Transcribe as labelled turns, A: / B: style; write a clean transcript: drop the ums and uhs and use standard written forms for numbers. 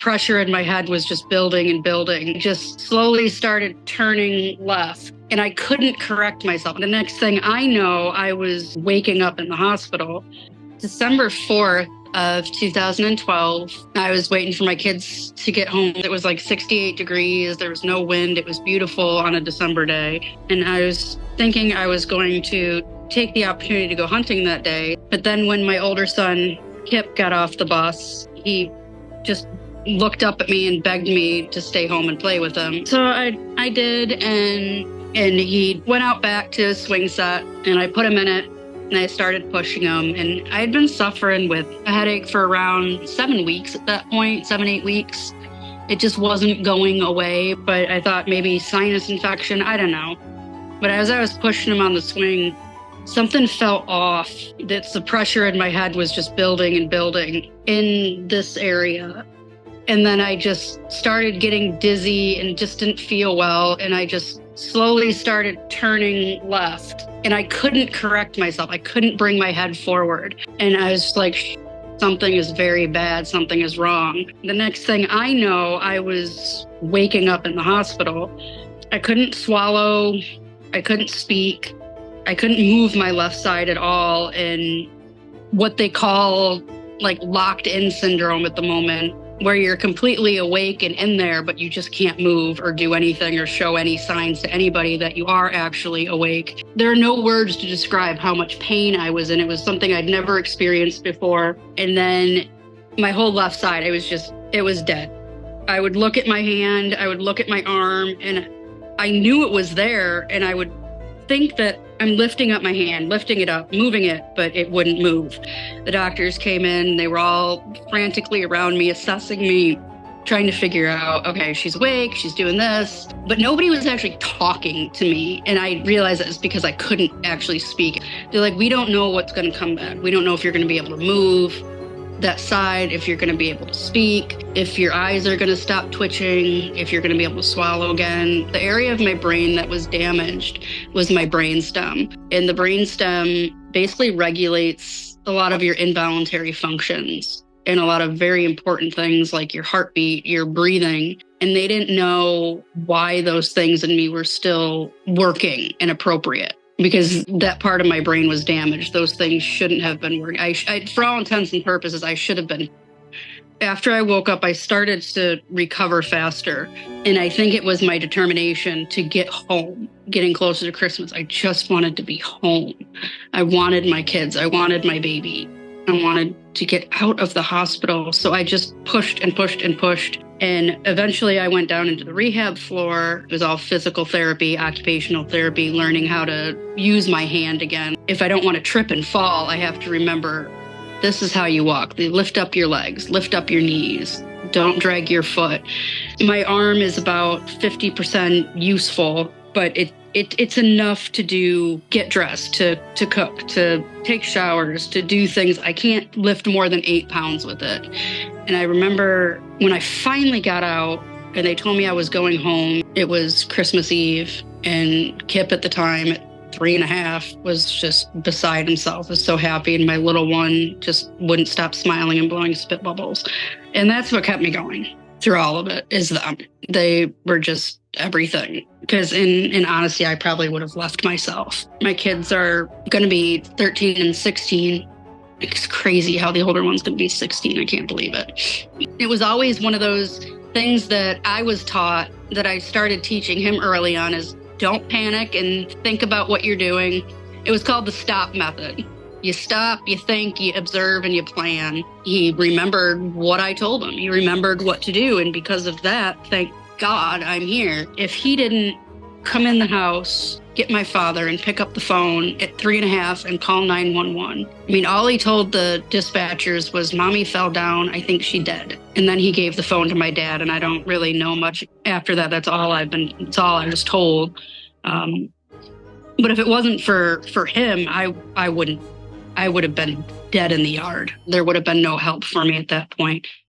A: pressure in my head was just building and building. Just slowly started turning left, and I couldn't correct myself. The next thing I know, I was waking up in the hospital. December 4th of 2012, I was waiting for my kids to get home. It was like 68 degrees. There was no wind. It was beautiful on a December day. And I was thinking I was going to take the opportunity to go hunting that day. But then when my older son, Kip, got off the bus, he just looked up at me and begged me to stay home and play with him. So I did, and he went out back to his swing set, and I put him in it, and I started pushing him. And I had been suffering with a headache for around 7 weeks at that point, 7-8 weeks. It just wasn't going away, but I thought maybe sinus infection, I don't know. But as I was pushing him on the swing, something felt off. The pressure in my head was just building and building in this area. And then I just started getting dizzy and just didn't feel well. And I just slowly started turning left. And I couldn't correct myself. I couldn't bring my head forward. And I was like, something is very bad. Something is wrong. The next thing I know, I was waking up in the hospital. I couldn't swallow. I couldn't speak. I couldn't move my left side at all. And what they call like locked in syndrome at the moment, where you're completely awake and in there, but you just can't move or do anything or show any signs to anybody that you are actually awake. There are no words to describe how much pain I was in. It was something I'd never experienced before. And then my whole left side, it was dead. I would look at my hand, I would look at my arm, and I knew it was there, and I would think that I'm lifting up my hand, lifting it up, moving it, but it wouldn't move. The doctors came in, they were all frantically around me, assessing me, trying to figure out, okay, she's awake, she's doing this, but nobody was actually talking to me. And I realized that it's because I couldn't actually speak. They're like, we don't know what's going to come back. We don't know if you're going to be able to move that side, if you're going to be able to speak, if your eyes are going to stop twitching, if you're going to be able to swallow again. The area of my brain that was damaged was my brainstem. And the brainstem basically regulates a lot of your involuntary functions and a lot of very important things like your heartbeat, your breathing. And they didn't know why those things in me were still working and appropriate, because that part of my brain was damaged. Those things shouldn't have been working. For all intents and purposes, I should have been. After I woke up, I started to recover faster. And I think it was my determination to get home, getting closer to Christmas. I just wanted to be home. I wanted my kids. I wanted my baby. I wanted to get out of the hospital. So I just pushed and pushed and pushed. And eventually I went down into the rehab floor. It was all physical therapy, occupational therapy, learning how to use my hand again. If I don't want to trip and fall, I have to remember, this is how you walk. Lift up your legs, lift up your knees. Don't drag your foot. My arm is about 50% useful, but it's enough to get dressed, to cook, to take showers, to do things. I can't lift more than 8 pounds with it. And I remember when I finally got out and they told me I was going home, it was Christmas Eve, and Kip at the time at 3.5 was just beside himself, was so happy. And my little one just wouldn't stop smiling and blowing spit bubbles. And that's what kept me going through all of it, is them. They were just everything. Because in honesty, I probably would have left myself. My kids are going to be 13 and 16. It's crazy how the older one's going to be 16. I can't believe it. It was always one of those things that I was taught, that I started teaching him early on, is don't panic and think about what you're doing. It was called the STOP method. You stop, you think, you observe, and you plan. He remembered what I told him. He remembered what to do. And because of that, thank God I'm here. If he didn't come in the house, get my father, and pick up the phone at 3.5 and call 911. I mean, all he told the dispatchers was, Mommy fell down, I think she dead. And then he gave the phone to my dad, and I don't really know much after that. It's all I was told. But if it wasn't for him, I would have been dead in the yard. There would have been no help for me at that point.